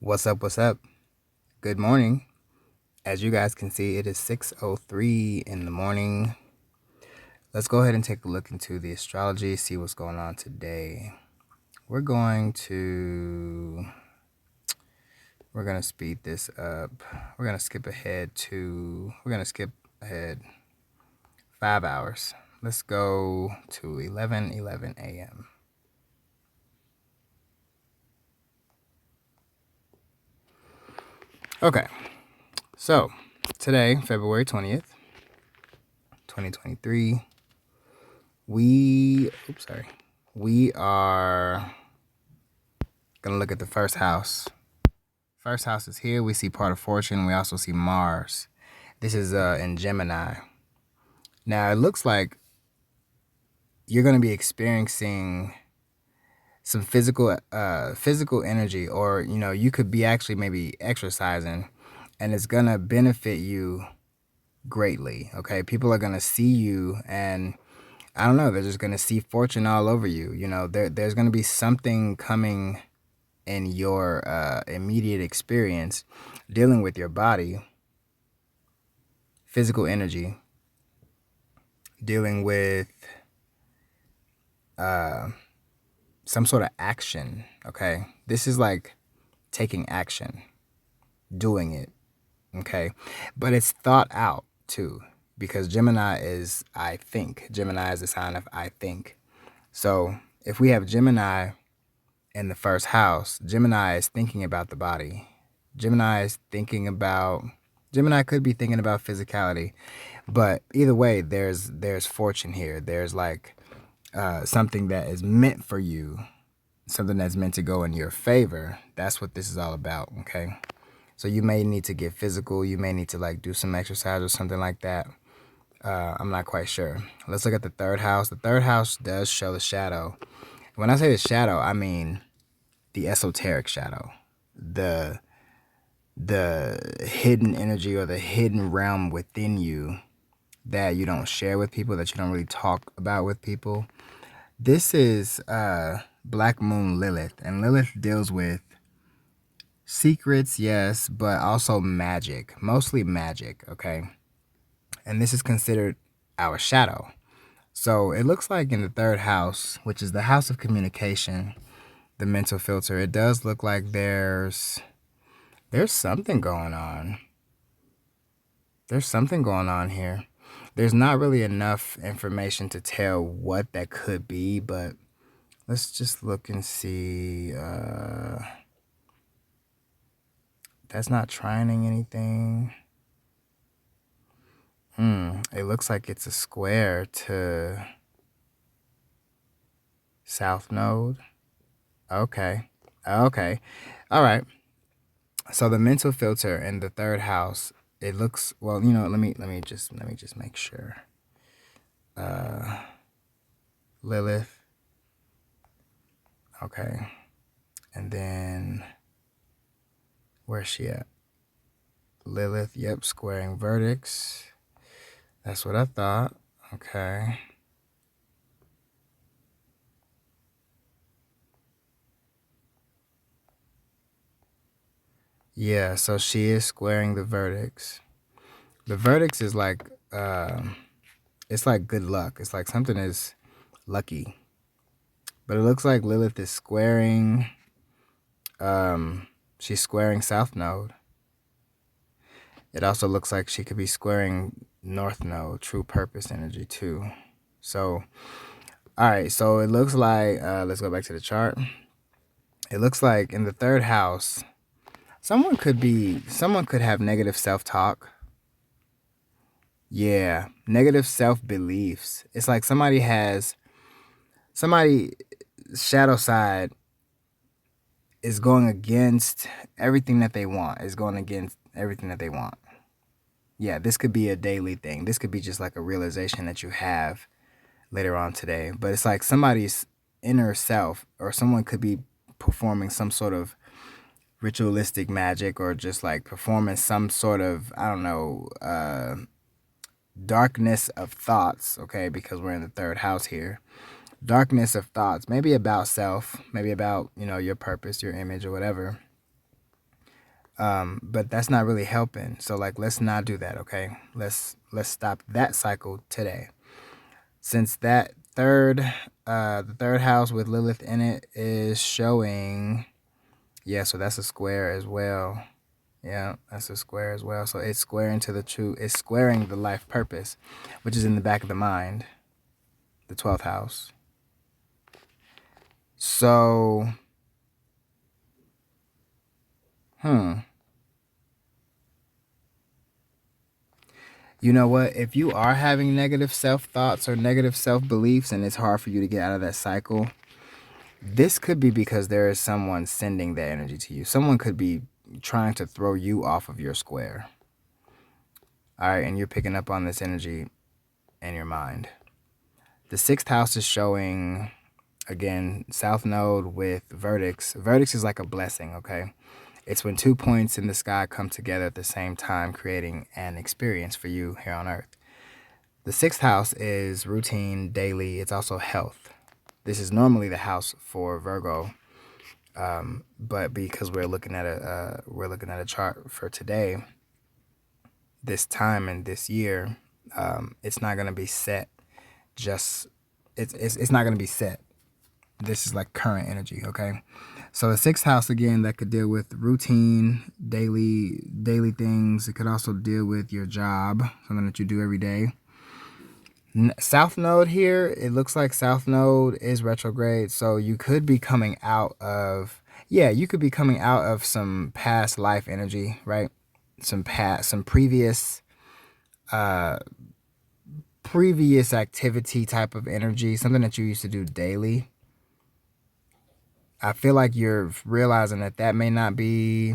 What's up? What's up? Good morning. As you guys can see, it is 6:03 in the morning. Let's go ahead and take a look into the astrology, see what's going on today. We're going to speed this up. We're going to skip ahead 5 hours. Let's go to 11:11 a.m. Okay. So, today, February 20th, 2023, we are gonna look at the first house. First house is here. We see part of fortune. We also see Mars. This is in Gemini. Now it looks like you're gonna be experiencing some physical energy, or you could be actually maybe exercising, and it's gonna benefit you greatly. Okay, people are gonna see you, and I don't know, they're just gonna see fortune all over you. There's gonna be something coming in your immediate experience dealing with your body, physical energy, dealing with some sort of action. Okay, this is like taking action, doing it. Okay, but it's thought out too, because Gemini is I think. Gemini is a sign of I think. So if we have Gemini in the first house, Gemini is thinking about the body. Gemini could be thinking about physicality, but either way, there's fortune here. There's like something that is meant for you, something that's meant to go in your favor. That's what this is all about. Okay, so you may need to get physical. You may need to like do some exercise or something like that. I'm not quite sure. Let's look at the third house. The third house does show the shadow. When I say the shadow, I mean the esoteric shadow, the hidden energy or the hidden realm within you that you don't share with people, that you don't really talk about with people. This is Black Moon Lilith, and Lilith deals with secrets, yes, but also magic, mostly magic, okay? And this is considered our shadow. So it looks like in the third house, which is the house of communication, the mental filter, it does look like there's something going on. There's something going on here. There's not really enough information to tell what that could be, but let's just look and see. That's not trining anything. It looks like it's a square to South Node. Okay. All right. So the mental filter in the third house, it looks, well, let me just make sure. Lilith. Okay. And then where's she at? Lilith, yep, squaring vertex. That's what I thought. Okay. Yeah, so she is squaring the vertex. The vertex is like, it's like good luck. It's like something is lucky. But it looks like Lilith is squaring, she's squaring South Node. It also looks like she could be squaring North Node, true purpose energy too. So, all right, so it looks like, let's go back to the chart. It looks like in the third house, someone could have negative self-talk. Yeah, negative self-beliefs. It's like somebody shadow side is going against everything that they want. Yeah, this could be a daily thing. This could be just like a realization that you have later on today. But it's like somebody's inner self, or someone could be performing some sort of ritualistic magic, or just like performing some sort of, I don't know, darkness of thoughts, okay, because we're in the third house here. Darkness of thoughts, maybe about self, maybe about, your purpose, your image, or whatever. But that's not really helping. So like, let's not do that. Okay. Let's stop that cycle today. Since that the third house with Lilith in it is showing, yeah, so that's a square as well. Yeah, that's a square as well. So it's squaring to the true, it's squaring the life purpose, which is in the back of the mind, the 12th house. So, you know what? If you are having negative self thoughts or negative self beliefs and it's hard for you to get out of that cycle, this could be because there is someone sending that energy to you. Someone could be trying to throw you off of your square. All right, and you're picking up on this energy in your mind. The 6th house is showing, again, South Node with Vertex. Vertex is like a blessing, okay? It's when 2 points in the sky come together at the same time, creating an experience for you here on Earth. The 6th house is routine, daily. It's also health. This is normally the house for Virgo, but because we're looking at a chart for today, this time and this year, it's not gonna be set. Just it's not gonna be set. This is like current energy, okay? So the 6th house, again, that could deal with routine, daily things. It could also deal with your job, something that you do every day. South Node here, it looks like South Node is retrograde, so you could be coming out of, yeah, you could be coming out of some past life energy, right? Some previous activity type of energy, something that you used to do daily. I feel like you're realizing that may not be,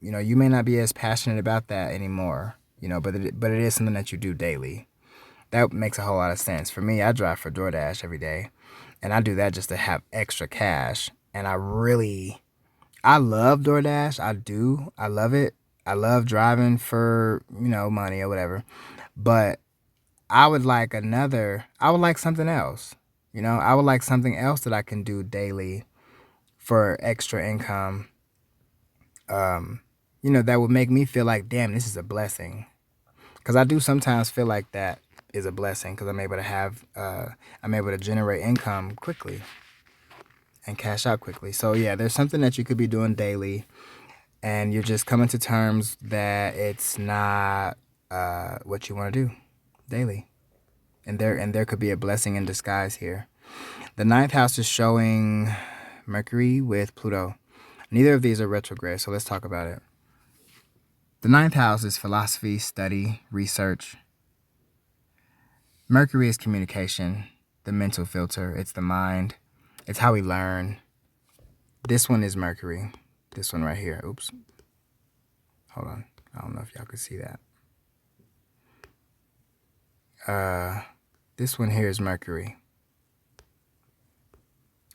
you may not be as passionate about that anymore, but it is something that you do daily. That makes a whole lot of sense. For me, I drive for DoorDash every day, and I do that just to have extra cash. And I love DoorDash. I do. I love it. I love driving for, money or whatever. But I would like something else. I would like something else that I can do daily for extra income. That would make me feel like, damn, this is a blessing. Because I do sometimes feel like that is a blessing because I'm able to generate income quickly and cash out quickly. So yeah, there's something that you could be doing daily, and you're just coming to terms that it's not what you want to do daily, and there could be a blessing in disguise here. The 9th house is showing Mercury with Pluto. Neither of these are retrograde, so let's talk about it. The 9th house is philosophy, study, research. Mercury is communication, the mental filter. It's the mind. It's how we learn. This one is Mercury. This one right here. Oops. Hold on. I don't know if y'all can see that. This one here is Mercury.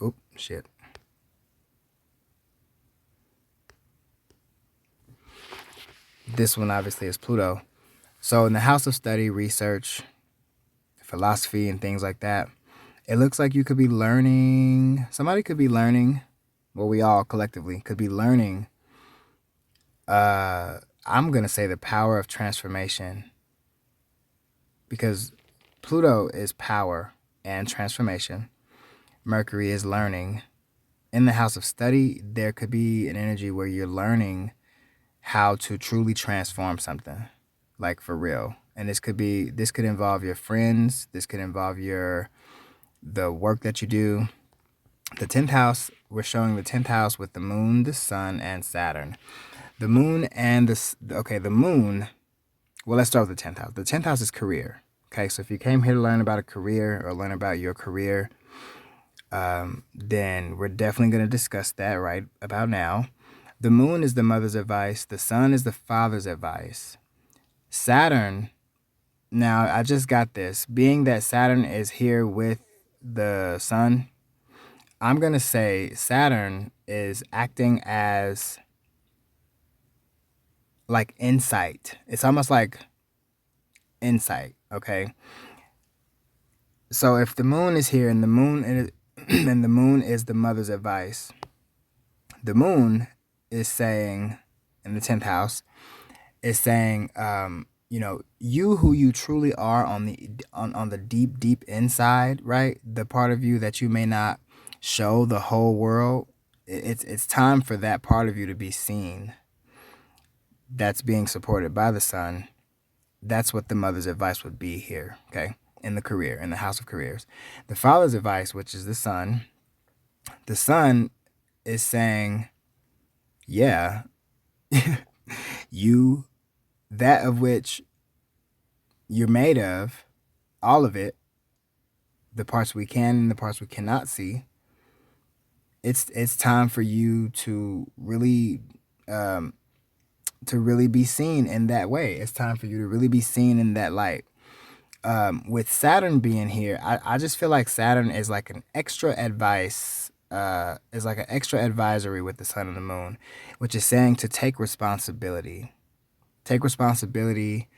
Oop, shit. This one obviously is Pluto. So in the house of study, research, philosophy, and things like that, it looks like you could be learning, somebody could be learning, well, we all collectively could be learning, I'm going to say the power of transformation, because Pluto is power and transformation. Mercury is learning. In the house of study, there could be an energy where you're learning how to truly transform something, like for real. And this could involve your friends. This could involve the work that you do. The 10th house, we're showing the 10th house with the moon, the sun, and Saturn. The moon and the moon, well, let's start with the 10th house. The 10th house is career. Okay, so if you came here to learn about a career or learn about your career, then we're definitely going to discuss that right about now. The moon is the mother's advice. The sun is the father's advice. Saturn, now I just got this. Being that Saturn is here with the sun, I'm going to say Saturn is acting as like insight. It's almost like insight, okay? So if the moon is here and the moon is the mother's advice, the moon is saying, in the 10th house, is saying, you know, you who you truly are on the deep, deep inside, right? The part of you that you may not show the whole world. It's time for that part of you to be seen. That's being supported by the sun. That's what the mother's advice would be here, okay? In the career, in the house of careers. The father's advice, which is the sun is saying, yeah, you, that of which you're made of, all of it, the parts we can and the parts we cannot see, it's time for you um, to really be seen in that way. It's time for you to really be seen in that light. With Saturn being here, I just feel like Saturn is like an extra advice, is like an extra advisory with the sun and the moon, which is saying to take responsibility. Take responsibility.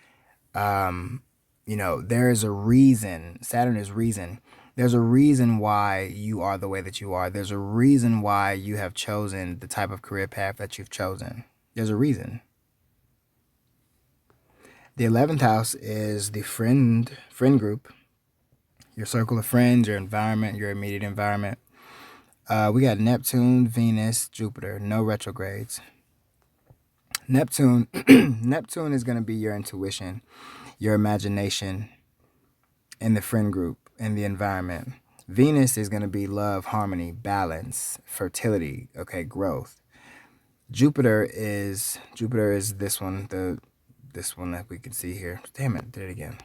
Um, you know, there is a reason. Saturn is reason. There's a reason why you are the way that you are. There's a reason why you have chosen the type of career path that you've chosen. There's a reason. The 11th house is the friend group, your circle of friends, your environment, your immediate environment. We got Neptune, Venus, Jupiter, no retrogrades. Neptune Neptune is going to be your intuition, your imagination in the friend group, in the environment. Venus is going to be love, harmony, balance, fertility, okay, growth. Jupiter is this one that we can see here. Damn it, did it again.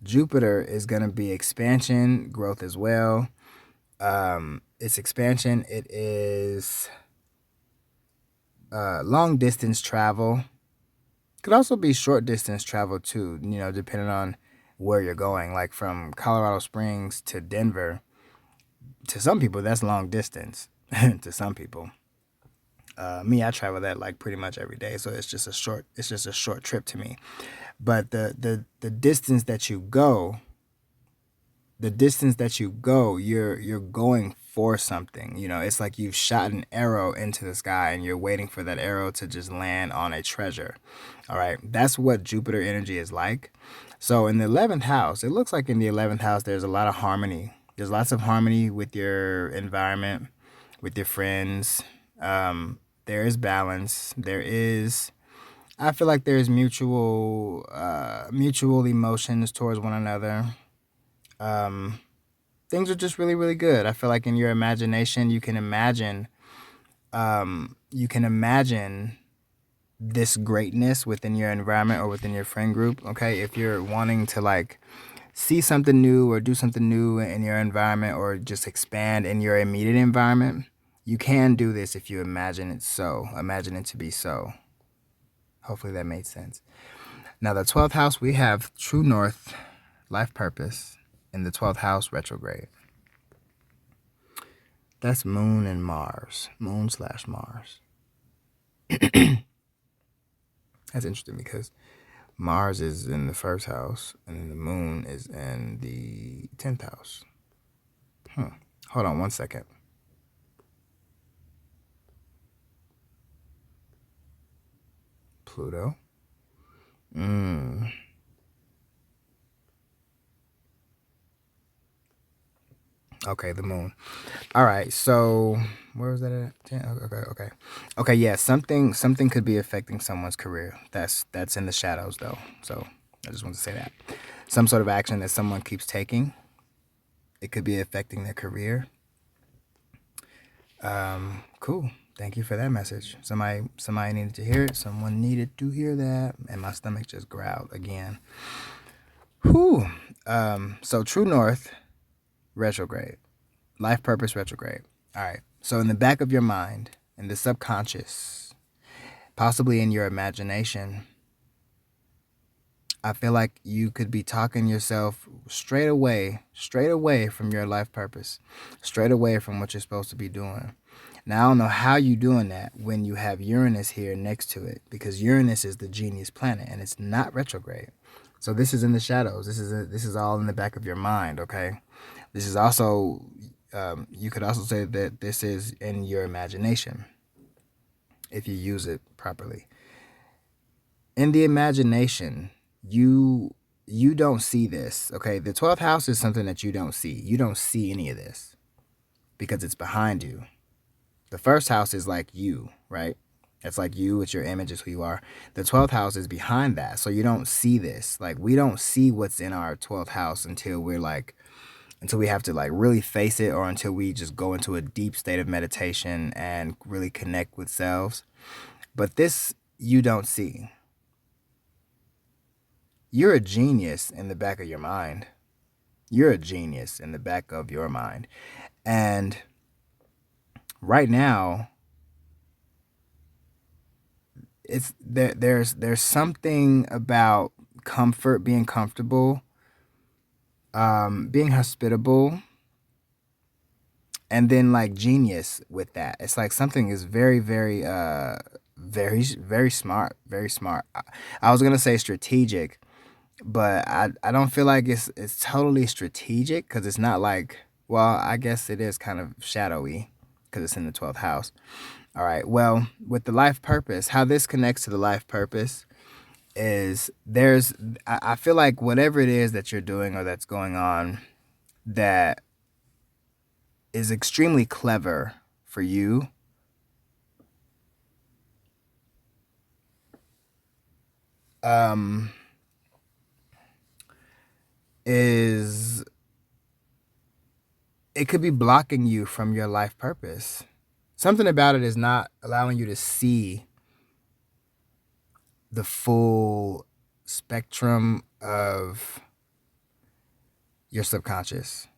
Jupiter is going to be expansion, growth as well. It's expansion. It is long distance travel. Could also be short distance travel too, you know, depending on where you're going. Like from Colorado Springs to Denver, to some people, that's long distance. To some people. Me, I travel that like pretty much every day, so it's just a short trip to me. But the distance that you go, you're going for something. You know, it's like you've shot an arrow into the sky and you're waiting for that arrow to just land on a treasure. All right, that's what Jupiter energy is like. So in the 11th house, it looks like in the 11th house there's a lot of harmony. There's lots of harmony with your environment, with your friends. There is balance. I feel like there's mutual emotions towards one another. Um, Things are just really, really good. I feel like in your imagination, you can imagine this greatness within your environment or within your friend group. Okay, if you're wanting to like see something new or do something new in your environment or just expand in your immediate environment, you can do this if you imagine it so. Imagine it to be so. Hopefully that made sense. Now, the 12th house, we have true north, life purpose, in the 12th house retrograde. That's Moon and Mars. Moon/Mars. That's interesting because Mars is in the first house and the moon is in the 10th house. Hold on one second. Pluto. Okay, the moon. All right, so where was that at? Okay. Yeah, something could be affecting someone's career. That's in the shadows though. So I just want to say that some sort of action that someone keeps taking, it could be affecting their career. Cool. Thank you for that message. Somebody needed to hear it. Someone needed to hear that, and my stomach just growled again. Whew. So true north retrograde. Life purpose retrograde. All right. So in the back of your mind, in the subconscious, possibly in your imagination, I feel like you could be talking yourself straight away from your life purpose, straight away from what you're supposed to be doing. Now, I don't know how you're doing that when you have Uranus here next to it, because Uranus is the genius planet and it's not retrograde. So this is in the shadows. This is all in the back of your mind, okay? This is also, you could also say that this is in your imagination. if you use it properly. In the imagination, you don't see this. Okay, the 12th house is something that you don't see. You don't see any of this because it's behind you. The first house is like you, right? It's like you, it's your image, it's who you are. The 12th house is behind that. So you don't see this. Like, we don't see what's in our 12th house until until we have to like really face it, or until we just go into a deep state of meditation and really connect with selves. But this you don't see. You're a genius in the back of your mind. You're a genius in the back of your mind. And right now, there's something about comfort, being comfortable, being hospitable, and then like genius with that. It's like something is very, very, very smart, very smart. I was gonna say strategic, but I don't feel like it's totally strategic, because it's not like, well, I guess it is kind of shadowy because it's in the 12th house. All right. Well, with the life purpose, how this connects to the life purpose is I feel like whatever it is that you're doing or that's going on that is extremely clever for you, um, is it could be blocking you from your life purpose. Something about it is not allowing you to see the full spectrum of your subconscious.